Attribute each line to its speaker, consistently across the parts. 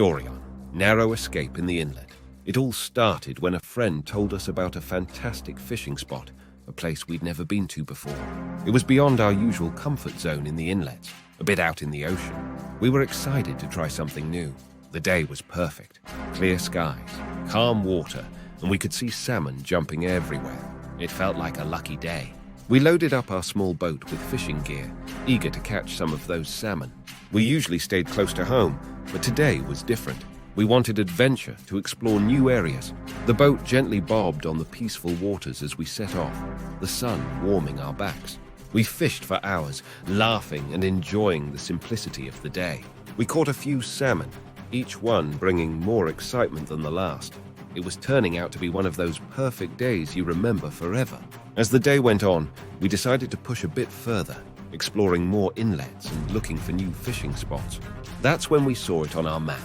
Speaker 1: Story on Narrow Escape in the Inlet. It all started when a friend told us about a fantastic fishing spot, a place we'd never been to before. It was beyond our usual comfort zone in the inlets, a bit out in the ocean. We were excited to try something new. The day was perfect. Clear skies, calm water, and we could see salmon jumping everywhere. It felt like a lucky day. We loaded up our small boat with fishing gear, eager to catch some of those salmon. We usually stayed close to home, but today was different. We wanted adventure, to explore new areas. The boat gently bobbed on the peaceful waters as we set off, the sun warming our backs. We fished for hours, laughing and enjoying the simplicity of the day. We caught a few salmon, each one bringing more excitement than the last. It was turning out to be one of those perfect days you remember forever. As the day went on, we decided to push a bit further, exploring more inlets and looking for new fishing spots. That's when we saw it on our map.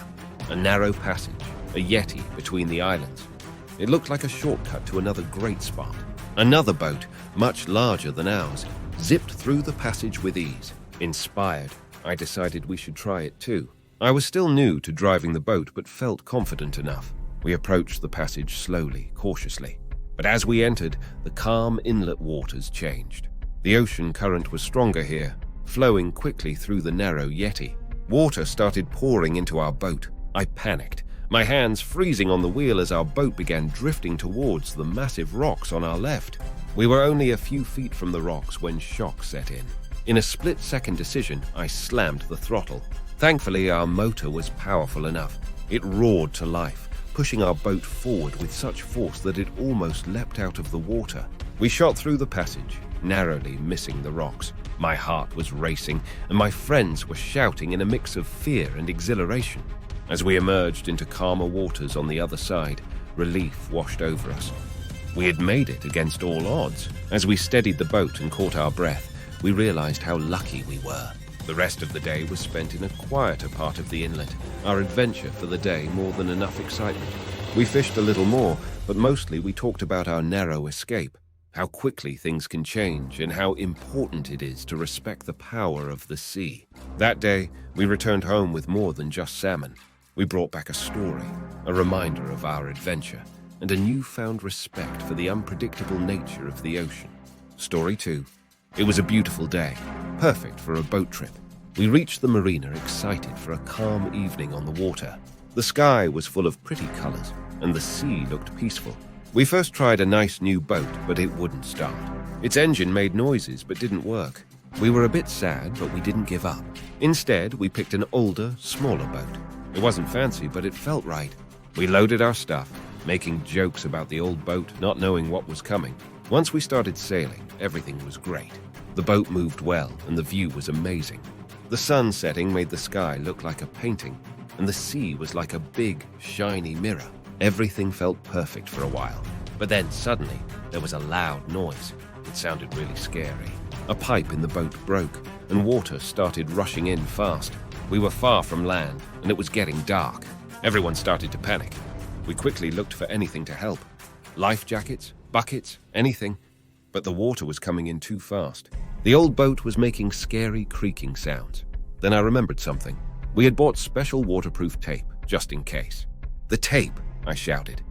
Speaker 1: A narrow passage, a yeti between the islands. It looked like a shortcut to another great spot. Another boat, much larger than ours, zipped through the passage with ease. Inspired, I decided we should try it too. I was still new to driving the boat, but felt confident enough. We approached the passage slowly, cautiously. But as we entered, the calm inlet waters changed. The ocean current was stronger here, flowing quickly through the narrow yeti. Water started pouring into our boat. I panicked, my hands freezing on the wheel as our boat began drifting towards the massive rocks on our left. We were only a few feet from the rocks when shock set in. In a split-second decision, I slammed the throttle. Thankfully, our motor was powerful enough. It roared to life, pushing our boat forward with such force that it almost leapt out of the water. We shot through the passage, narrowly missing the rocks. My heart was racing, and my friends were shouting in a mix of fear and exhilaration. As we emerged into calmer waters on the other side, relief washed over us. We had made it against all odds. As we steadied the boat and caught our breath, we realized how lucky we were. The rest of the day was spent in a quieter part of the inlet, our adventure for the day more than enough excitement. We fished a little more, but mostly we talked about our narrow escape, how quickly things can change and how important it is to respect the power of the sea. That day, we returned home with more than just salmon. We brought back a story, a reminder of our adventure, and a newfound respect for the unpredictable nature of the ocean. Story 2. It was a beautiful day, perfect for a boat trip. We reached the marina excited for a calm evening on the water. The sky was full of pretty colors, and the sea looked peaceful. We first tried a nice new boat, but it wouldn't start. Its engine made noises but didn't work. We were a bit sad, but we didn't give up. Instead, we picked an older, smaller boat. It wasn't fancy, but it felt right. We loaded our stuff, making jokes about the old boat, not knowing what was coming. Once we started sailing, everything was great. The boat moved well, and the view was amazing. The sun setting made the sky look like a painting, and the sea was like a big, shiny mirror. Everything felt perfect for a while. But then, suddenly, there was a loud noise. It sounded really scary. A pipe in the boat broke, and water started rushing in fast. We were far from land, and it was getting dark. Everyone started to panic. We quickly looked for anything to help. Life jackets, buckets, anything. But the water was coming in too fast. The old boat was making scary creaking sounds. Then I remembered something. We had bought special waterproof tape, just in case. The tape, I shouted.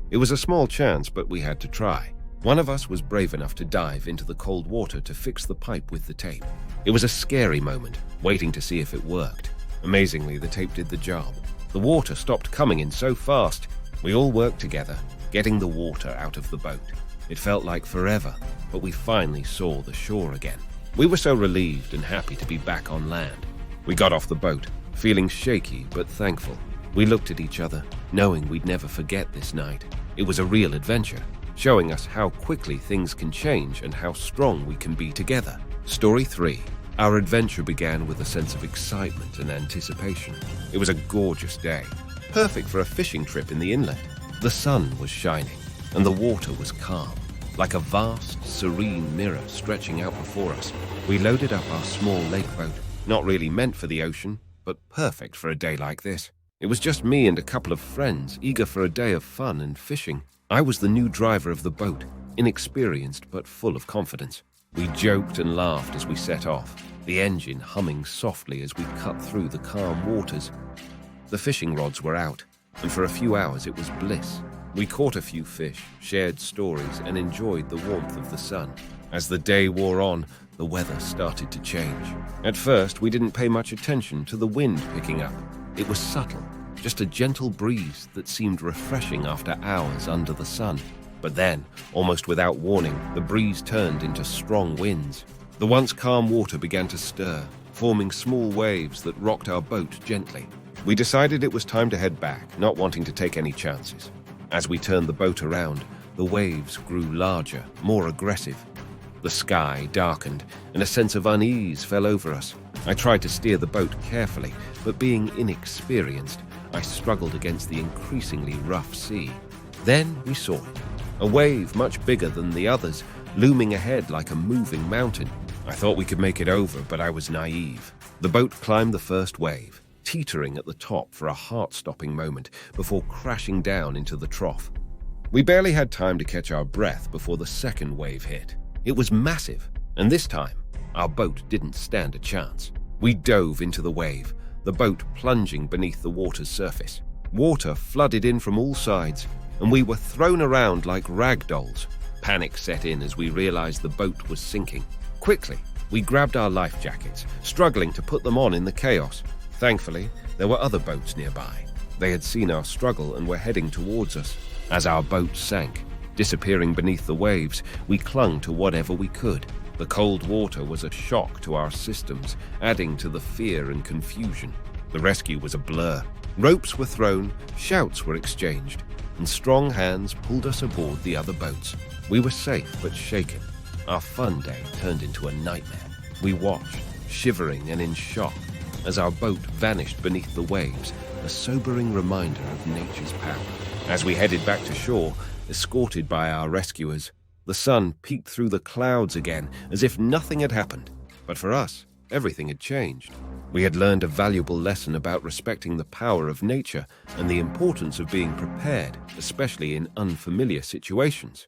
Speaker 1: It was a small chance, but we had to try. One of us was brave enough to dive into the cold water to fix the pipe with the tape. It was a scary moment, waiting to see if it worked. Amazingly, the tape did the job. The water stopped coming in so fast. We all worked together, getting the water out of the boat. It felt like forever, but we finally saw the shore again. We were so relieved and happy to be back on land. We got off the boat, feeling shaky but thankful. We looked at each other, knowing we'd never forget this night. It was a real adventure, showing us how quickly things can change and how strong we can be together. Story 3. Our adventure began with a sense of excitement and anticipation. It was a gorgeous day, perfect for a fishing trip in the inlet. The sun was shining, and the water was calm, like a vast, serene mirror stretching out before us. We loaded up our small lake boat, not really meant for the ocean, but perfect for a day like this. It was just me and a couple of friends, eager for a day of fun and fishing. I was the new driver of the boat, inexperienced but full of confidence. We joked and laughed as we set off, the engine humming softly as we cut through the calm waters. The fishing rods were out, and for a few hours it was bliss. We caught a few fish, shared stories, and enjoyed the warmth of the sun. As the day wore on, the weather started to change. At first, we didn't pay much attention to the wind picking up. It was subtle, just a gentle breeze that seemed refreshing after hours under the sun. But then, almost without warning, the breeze turned into strong winds. The once calm water began to stir, forming small waves that rocked our boat gently. We decided it was time to head back, not wanting to take any chances. As we turned the boat around, the waves grew larger, more aggressive. The sky darkened, and a sense of unease fell over us. I tried to steer the boat carefully, but being inexperienced, I struggled against the increasingly rough sea. Then we saw it, a wave much bigger than the others, looming ahead like a moving mountain. I thought we could make it over, but I was naive. The boat climbed the first wave, teetering at the top for a heart-stopping moment before crashing down into the trough. We barely had time to catch our breath before the second wave hit. It was massive, and this time, our boat didn't stand a chance. We dove into the wave, the boat plunging beneath the water's surface. Water flooded in from all sides, and we were thrown around like rag dolls. Panic set in as we realized the boat was sinking. Quickly, we grabbed our life jackets, struggling to put them on in the chaos. Thankfully, there were other boats nearby. They had seen our struggle and were heading towards us. As our boat sank, disappearing beneath the waves, we clung to whatever we could. The cold water was a shock to our systems, adding to the fear and confusion. The rescue was a blur. Ropes were thrown, shouts were exchanged, and strong hands pulled us aboard the other boats. We were safe but shaken. Our fun day turned into a nightmare. We watched, shivering and in shock, as our boat vanished beneath the waves, a sobering reminder of nature's power. As we headed back to shore, escorted by our rescuers, the sun peeked through the clouds again as if nothing had happened. But for us, everything had changed. We had learned a valuable lesson about respecting the power of nature and the importance of being prepared, especially in unfamiliar situations.